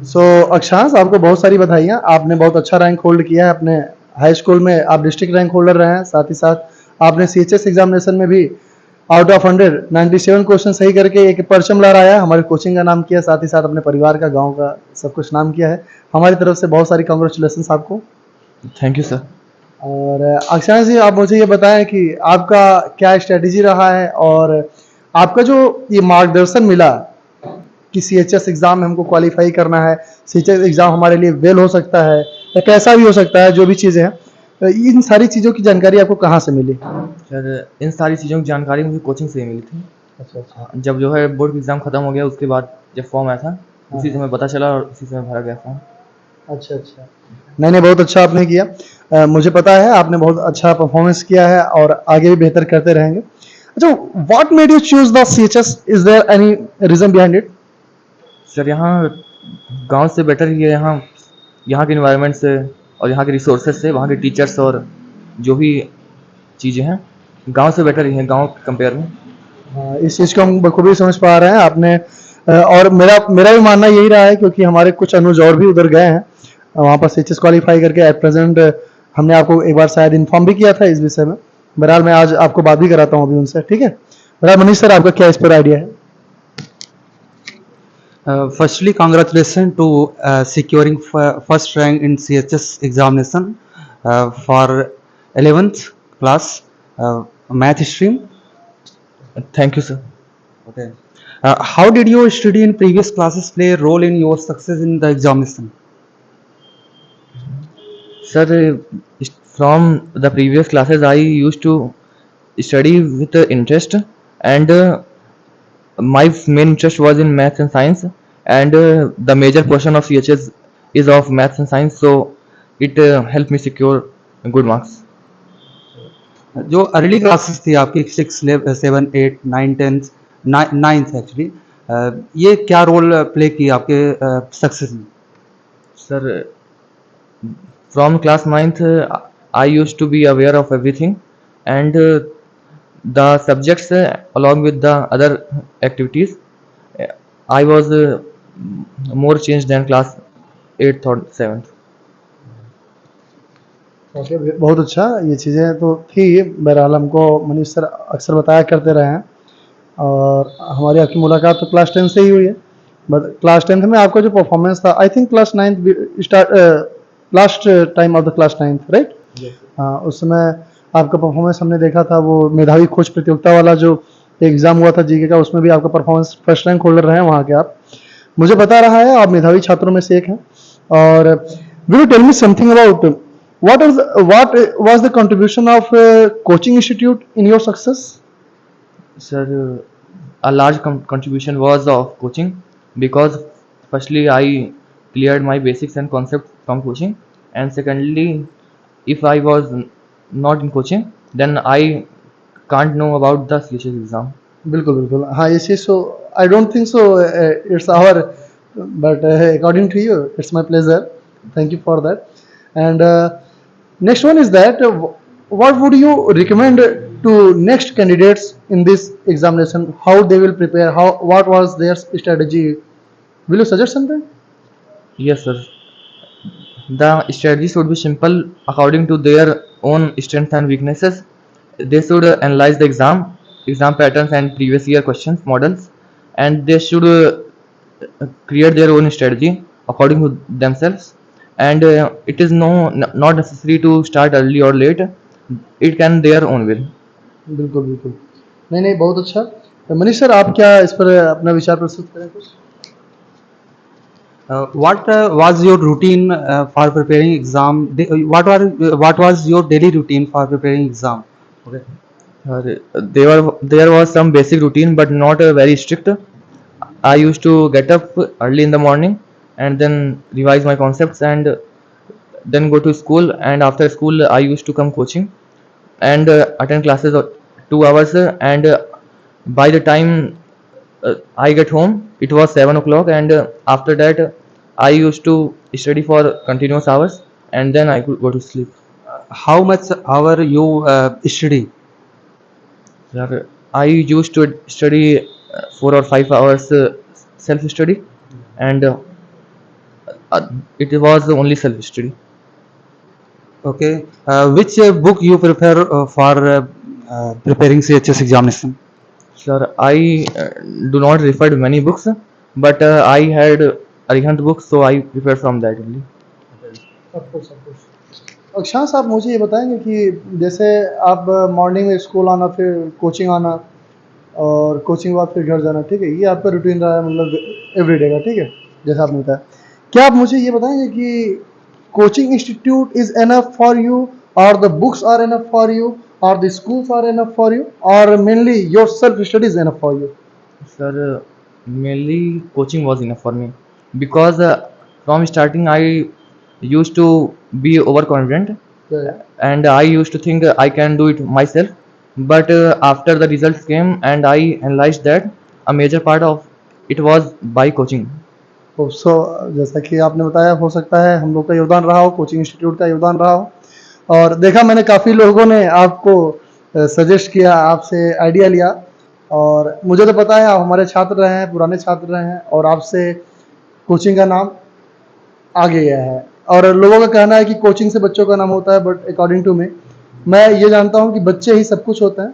सो अक्षांश, आपको बहुत सारी बधाइयाँ। आपने बहुत अच्छा रैंक होल्ड किया है अपने हाई स्कूल में। आप डिस्ट्रिक्ट रैंक होल्डर रहे हैं, साथ ही साथ आपने सीएचएस एग्जामिनेशन में भी आउट ऑफ 100 97 क्वेश्चन सही करके एक परचम लहराया, हमारे कोचिंग का नाम किया, साथ ही साथ अपने परिवार का, गांव का सब कुछ नाम किया है। हमारी तरफ से बहुत सारी कांग्रेचुलेशन आपको। Thank you sir. और अक्षांश जी, आप मुझे ये बताएं कि आपका क्या स्ट्रेटेजी रहा है, और आपका जो ये मार्गदर्शन मिला कि सीएचएस एग्जाम में हमको क्वालिफाई करना है, सीएचएस एग्जाम हमारे लिए वेल हो सकता है या कैसा भी हो सकता है, जो भी चीज़ें हैं, तो इन सारी चीज़ों की जानकारी आपको कहाँ से मिली? सर इन सारी चीज़ों की जानकारी मुझे कोचिंग से ही मिली थी। अच्छा अच्छा। जब जो है बोर्ड एग्ज़ाम ख़त्म हो गया, उसके बाद जब फॉर्म आया था, हाँ उसी हाँ। समय पता चला और उसी समय भरा गया फॉर्म। अच्छा अच्छा। नहीं नहीं, बहुत अच्छा आपने किया। मुझे पता है आपने बहुत अच्छा परफॉर्मेंस किया है और आगे भी बेहतर करते रहेंगे। अच्छा, what made you choose the CHS? Is there any reason behind it? Sir यहाँ गांव से बेटर ही है। यहाँ यहाँ के इन्वायरमेंट से और यहाँ के रिसोर्सेज से, वहाँ के टीचर्स और जो भी चीज़ें हैं, गांव से बेटर ही हैं, गांव के कंपेयर में। हाँ, इस चीज़ को हम बखूबी समझ पा रहे हैं आपने। और मेरा मेरा भी मानना यही रहा है, क्योंकि हमारे कुछ अनुज और भी उधर गए हैं वहाँ पर सीएचएस क्वालिफाई करके। एट प्रेजेंट हमने आपको एक बार शायद इन्फॉर्म भी किया था इस विषय में। बहरहाल मैं आज आपको बात भी कराता हूँ अभी उनसे, ठीक है? बहरहाल मनीष सर, आपका क्या इस पर आइडिया है? Firstly, congratulations to securing first rank in CHS examination for 11th class math stream. Thank you sir. Okay. How did your study in previous classes play a role in your success in the examination? Sir, from the previous classes, I used to study with interest, and my main interest was in maths and science, and the major portion of CHS is of maths and science, so it helped me secure good marks. जो early classes थी आपकी 6, 7, 8, 9, 10, 9th actually, ये क्या role play की आपके success में? Sir, from class ninth, I used to be aware of everything, and the subjects along with the other activities, uh, I was more changed than class 8th or 7th. Okay, बहुत अच्छा। ये चीज़ें तो थी, बहरहाल हमको Manish sir अक्सर बताया करते रहे हैं, और हमारी आपकी मुलाकात तो क्लास 10 से ही हुई है। बट क्लास 10th में आपका जो परफॉर्मेंस था, I think class 9th start, last time of the class 9th, right? हाँ, उस समय आपका परफॉर्मेंस हमने देखा था, वो मेधावी खोज प्रतियोगिता वाला जो एग्ज़ाम हुआ था जीके का, उसमें भी आपका परफॉर्मेंस फर्स्ट रैंक होल्डर रहे हैं वहाँ के आप। मुझे पता रहा है आप मेधावी छात्रों में से एक हैं। और will you tell me something about what was the contribution of coaching institute in your success? Sir, a large contribution was of coaching, because firstly I cleared my basics and concepts from coaching, and secondly, if I was not in coaching, then I can't know about the CHS exam. बिल्कुल बिल्कुल, हाँ, ये चीज़ तो I don't think so it's our, but according to you it's my pleasure. Thank you for that. And next one is that what would you recommend to next candidates in this examination? How they will prepare? How, what was their strategy? Will you suggest something? Yes, sir. The strategies would be simple according to their own strengths and weaknesses. They should analyze the exam patterns and previous year questions models, and they should create their own strategy according to themselves. And it is not necessary to start early or late. It can their own will. बिल्कुल बिल्कुल। नहीं नहीं, बहुत अच्छा। तो Manish sir, आप क्या इस पर अपना विचार प्रस्तुत करें कुछ? What was your routine for preparing exam? What was your daily routine for preparing exam? Okay. There was some basic routine, but not very strict. I used to get up early in the morning and then revise my concepts and then go to school. And after school, I used to come coaching and attend classes 2 hours. And by the time I get home, it was 7 o'clock. And after that, I used to study for continuous hours and then I could go to sleep. How much hour you study? Sir, I used to study 4 or 5 hours self study, and It was only self study. Okay. Which book you prefer for preparing CHS examination? Sir, I do not refer to many books, but I had Arihant books, so I prefer from that only. अक्षांश आप मुझे ये बताएंगे कि जैसे आप morning में school आना, फिर कोचिंग आना, और कोचिंग के बाद फिर घर जाना, ठीक है, ये आपका रूटीन रहा है, मतलब एवरीडे का, ठीक है, जैसा आपने बताया। क्या आप मुझे ये बताएंगे कि coaching institute is enough for you, और the books are enough for you, और the schools are enough for you, और mainly your self study is enough for you? Sir, mainly coaching was enough for me because from starting I used to be overconfident and I used to think I can do it myself. But after the results came and I analyzed that a major part of it was by coaching. सो जैसा कि आपने बताया, हो सकता है हम लोग का योगदान रहा हो, कोचिंग इंस्टीट्यूट का योगदान रहा हो, और देखा मैंने काफ़ी लोगों ने आपको सजेस्ट किया, आपसे आइडिया लिया, और मुझे तो पता है आप हमारे छात्र रहे हैं, पुराने छात्र रहे हैं, और आपसे कोचिंग का नाम आगे गया है। और लोगों का कहना है कि कोचिंग से बच्चों का नाम होता है, बट अकॉर्डिंग टू मी, मैं ये जानता हूँ कि बच्चे ही सब कुछ होते हैं।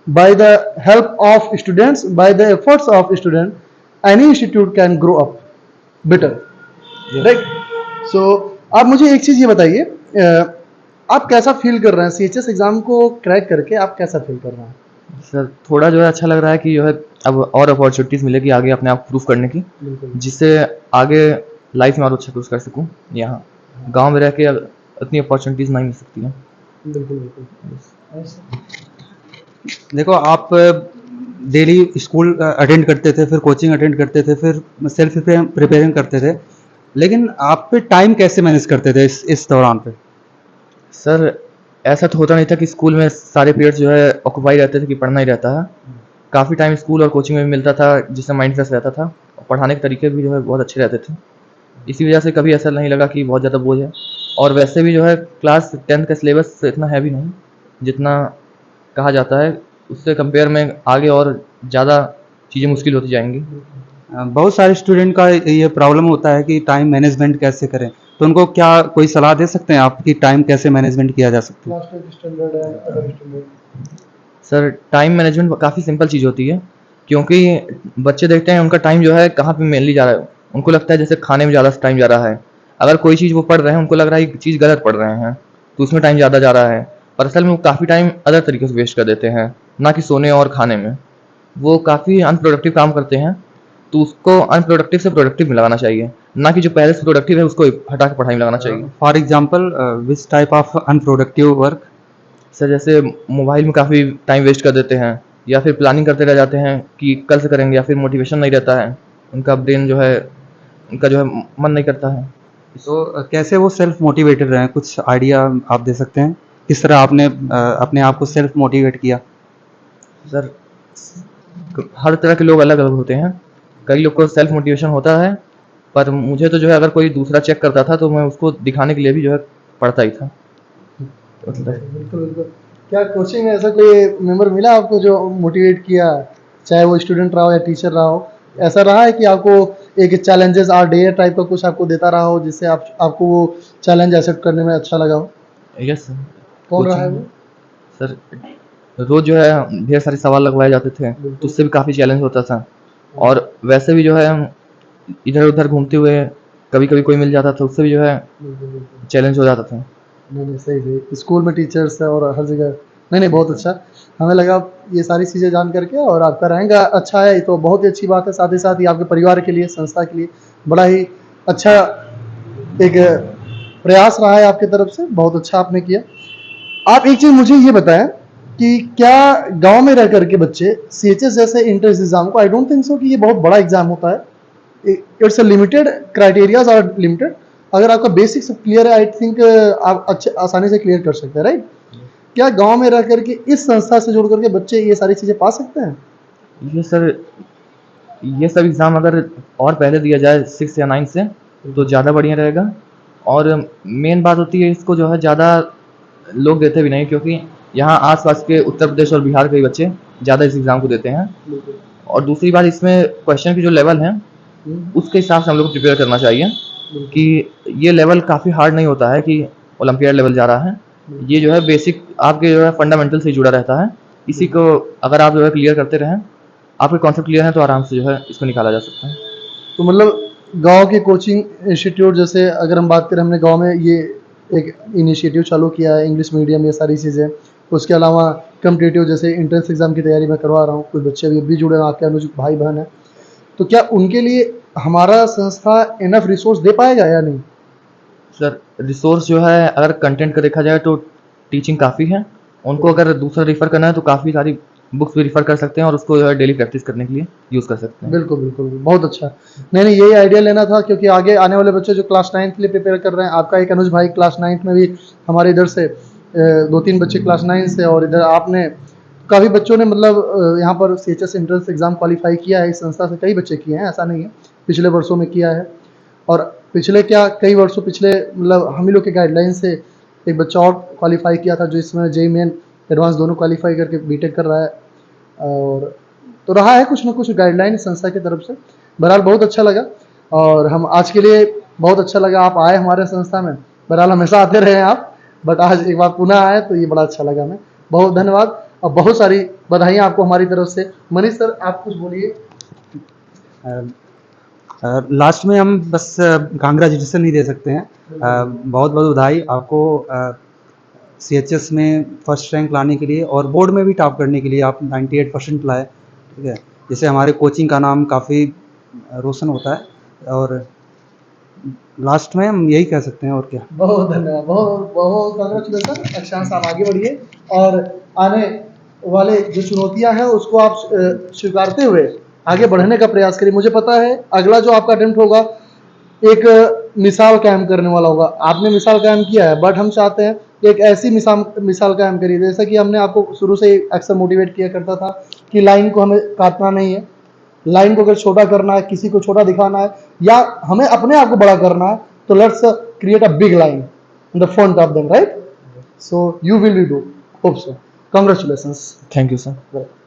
By the help of students, by the efforts of student, any institute can grow up better, right? So आप मुझे एक चीज़ ये बताइए, आप कैसा फील कर रहे हैं सीएचएस एग्जाम को क्रैक करके? आप कैसा फील कर रहे हैं? सर, थोड़ा जो है अच्छा लग रहा है कि जो है अब और अपॉर्चुनिटीज़ मिलेगी आगे अपने आप प्रूफ करने की, बिल्कुल जिससे आगे लाइफ में और अच्छा कुछ कर सकूं। यहाँ गांव में रह के इतनी अपॉर्चुनिटीज़ नहीं मिल सकती हैं। बिल्कुल बिल्कुल। देखो, आप डेली स्कूल अटेंड करते थे, फिर कोचिंग अटेंड करते थे, फिर सेल्फ प्रिपेयरिंग करते थे, लेकिन आप पे टाइम कैसे मैनेज करते थे इस दौरान पे? सर, ऐसा तो होता नहीं था कि स्कूल में सारे पीरियड्स जो है ऑक्यूपाई रहते थे कि पढ़ना ही रहता है। काफ़ी टाइम स्कूल और कोचिंग में भी मिलता था जिससे माइंड फ्रेश रहता था, और पढ़ाने के तरीके भी जो है बहुत अच्छे रहते थे। इसी वजह से कभी ऐसा नहीं लगा कि बहुत ज़्यादा बोझ है, और वैसे भी जो है क्लास 10th का सिलेबस इतना हैवी नहीं जितना कहा जाता है, उससे कंपेयर में आगे और ज़्यादा चीज़ें मुश्किल होती जाएंगी। बहुत सारे स्टूडेंट का ये प्रॉब्लम होता है कि टाइम मैनेजमेंट कैसे करें, तो उनको क्या कोई सलाह दे सकते हैं आप कि टाइम कैसे मैनेजमेंट किया जा सकता है? क्लास 10 स्टैंडर्ड है, other standard. Sir, time management काफ़ी सिंपल चीज़ होती है, क्योंकि बच्चे देखते हैं उनका टाइम जो है कहाँ पे मेनली जा रहा है। उनको लगता है जैसे खाने में ज़्यादा टाइम जा रहा है। अगर कोई चीज़ वो पढ़ रहे हैं, उनको लग रहा है ये चीज़ गलत पढ़ रहे हैं, तो उसमें टाइम ज़्यादा जा रहा है, पर असल में वो काफ़ी टाइम अदर तरीके से वेस्ट कर देते हैं, ना कि सोने और खाने में। वो काफ़ी अनप्रोडक्टिव काम करते हैं, तो उसको अनप्रोडक्टिव से प्रोडक्टिव में लगाना चाहिए, ना कि जो पहले से प्रोडक्टिव है उसको हटा के पढ़ाई में लगाना चाहिए। For example, which type of unproductive work? Sir, जैसे मोबाइल में काफ़ी टाइम वेस्ट कर देते हैं, या फिर प्लानिंग करते रह जाते हैं कि कल से करेंगे, या फिर मोटिवेशन नहीं रहता है, उनका ब्रेन जो है उनका जो है मन नहीं करता है। तो कैसे वो सेल्फ मोटिवेटेड रहें, कुछ आइडिया आप दे सकते हैं? किस तरह आपने अपने आप को सेल्फ मोटिवेट किया? सर, हर तरह के लोग अलग अलग होते हैं। कई लोग को सेल्फ मोटिवेशन होता है, पर मुझे तो जो है अगर कोई दूसरा चेक करता था तो मैं उसको दिखाने के लिए भी जो है पढ़ता ही था। बिल्कुल बिल्कुल। क्या कोचिंग में ऐसा कोई मेंबर मिला आपको जो मोटिवेट किया, चाहे वो स्टूडेंट रहा हो या टीचर रहा हो? ऐसा रहा है कि आपको एक चैलेंजेस आर डे टाइप का कुछ आपको देता रहा हो, जिससे आपको वो चैलेंज एक्सेप्ट करने में अच्छा लगा हो? Yes sir. कौन रहा है वो? सर, रोज जो है ढेर सारे सवाल लगवाए जाते थे, तो उससे भी काफ़ी चैलेंज होता था, और वैसे भी जो है हम इधर उधर घूमते हुए कभी कभी कोई मिल जाता था, उससे भी जो है बिल्कुल बिल्कुल। चैलेंज हो जाता था। नहीं नहीं, सही सही। स्कूल में टीचर्स है और हर जगह। नहीं नहीं, बहुत अच्छा। हमें लगा ये सारी चीज़ें जान करके, और आपका रैंक अच्छा है, ये तो बहुत ही अच्छी बात है। साथ ही साथ ये आपके परिवार के लिए, संस्था के लिए बड़ा ही अच्छा एक प्रयास रहा है आपकी तरफ से, बहुत अच्छा आपने किया। आप एक चीज़ मुझे ये बताएं कि क्या गांव में रह करके बच्चे सीएचएस जैसे इंट्रेंस एग्जाम को, आई डोंट थिंक सो कि ये बहुत बड़ा एग्जाम होता है, it's a limited, criterias are limited. अगर आपका बेसिक सब क्लियर है, आई थिंक आप अच्छे आसानी से क्लियर कर सकते हैं, राइट? क्या गांव में रह करके इस संस्था से जुड़ करके बच्चे ये सारी चीज़ें पा सकते हैं? ये सर, ये सब एग्ज़ाम अगर और पहले दिया जाए 6 या 9 से, तो ज़्यादा बढ़िया रहेगा। और मेन बात होती है, इसको जो है ज़्यादा लोग देते भी नहीं, क्योंकि यहाँ आसपास के उत्तर प्रदेश और बिहार के बच्चे ज़्यादा इस एग्ज़ाम को देते हैं। और दूसरी बात, इसमें क्वेश्चन की जो लेवल है उसके हिसाब से हम लोग को प्रिपेयर करना चाहिए। कि ये लेवल काफ़ी हार्ड नहीं होता है कि ओलंपियाड लेवल जा रहा है। ये जो है बेसिक आपके जो है फंडामेंटल से जुड़ा रहता है। इसी को अगर आप जो है क्लियर करते रहें, आपके कॉन्सेप्ट क्लियर हैं, तो आराम से जो है इसको निकाला जा सकता है। तो मतलब गांव के कोचिंग इंस्टीट्यूट, जैसे अगर हम बात करें, हमने गांव में ये एक इनिशिएटिव चालू किया है, इंग्लिश मीडियम, ये सारी चीज़ें। उसके अलावा कम्पिटिटिव जैसे एंट्रेंस एग्जाम की तैयारी मैं करवा रहा हूँ, कुछ बच्चे भी जुड़े हैं, आपके अनुज भाई बहन हैं। तो क्या उनके लिए हमारा संस्था इनफ रिसोर्स दे पाएगा या नहीं? सर रिसोर्स जो है अगर कंटेंट का देखा जाए तो टीचिंग काफ़ी है। उनको अगर दूसरा रेफ़र करना है तो काफ़ी सारी बुक्स भी रेफ़र कर सकते हैं और उसको जो है डेली प्रैक्टिस करने के लिए यूज़ कर सकते हैं। बिल्कुल, बिल्कुल, बहुत अच्छा। नहीं, यही आइडिया लेना था, क्योंकि आगे आने वाले बच्चे जो क्लास 9th के लिए प्रिपेयर कर रहे हैं, आपका एक अनुज भाई क्लास 9th में भी हमारे इधर से 2-3 बच्चे क्लास 9 से, और इधर आपने काफ़ी बच्चों ने मतलब यहाँ पर सीएचएस एंट्रेंस एग्ज़ाम क्वालीफाई किया है। इस संस्था से कई बच्चे किए हैं, ऐसा नहीं है, पिछले वर्षों में किया है। और पिछले क्या कई वर्षों पिछले मतलब हम ही लोग के गाइडलाइन से एक बच्चा और क्वालीफाई किया था, जो इसमें जेईई मेन एडवांस दोनों क्वालीफाई करके बीटेक कर रहा है। और तो रहा है कुछ ना कुछ गाइडलाइन संस्था की तरफ से। बहरहाल बहुत अच्छा लगा, और हम आज के लिए बहुत अच्छा लगा आप आए हमारे संस्था में। बहरहाल हमेशा आते रहे आप, बट आज एक बार पुनः आए तो ये बड़ा अच्छा लगा हमें। बहुत धन्यवाद और बहुत सारी बधाइयाँ आपको हमारी तरफ से। मनीष सर, आप कुछ बोलिए। लास्ट में हम बस कांग्रेचुलेसन नहीं दे सकते हैं। बहुत बहुत बधाई आपको सीएचएस में फर्स्ट रैंक लाने के लिए और बोर्ड में भी टॉप करने के लिए। आप 98% लाए, ठीक है, जिससे हमारे कोचिंग का नाम काफ़ी रोशन होता है। और लास्ट में हम यही कह सकते हैं, और क्या। बहुत धन्यवाद, बहुत बहुत कांग्रेचुलेसन। अक्षांश, आप आगे बढ़िए और आने वाले जो चुनौतियां हैं उसको आप स्वीकारते हुए आगे बढ़ने का प्रयास करिए। मुझे पता है अगला जो आपका अटेम्प्ट होगा एक मिसाल कायम करने वाला होगा। आपने मिसाल कायम किया है, बट हम चाहते हैं कि एक ऐसी मिसाल कायम करिए, जैसा कि हमने आपको शुरू से ही अक्सर मोटिवेट किया करता था कि लाइन को हमें काटना नहीं है। लाइन को अगर छोटा करना है, किसी को छोटा दिखाना है, या हमें अपने आप को बड़ा करना है, तो let's create a big line in the front of them, right? So you will do, hope so. Congratulations. Thank you sir.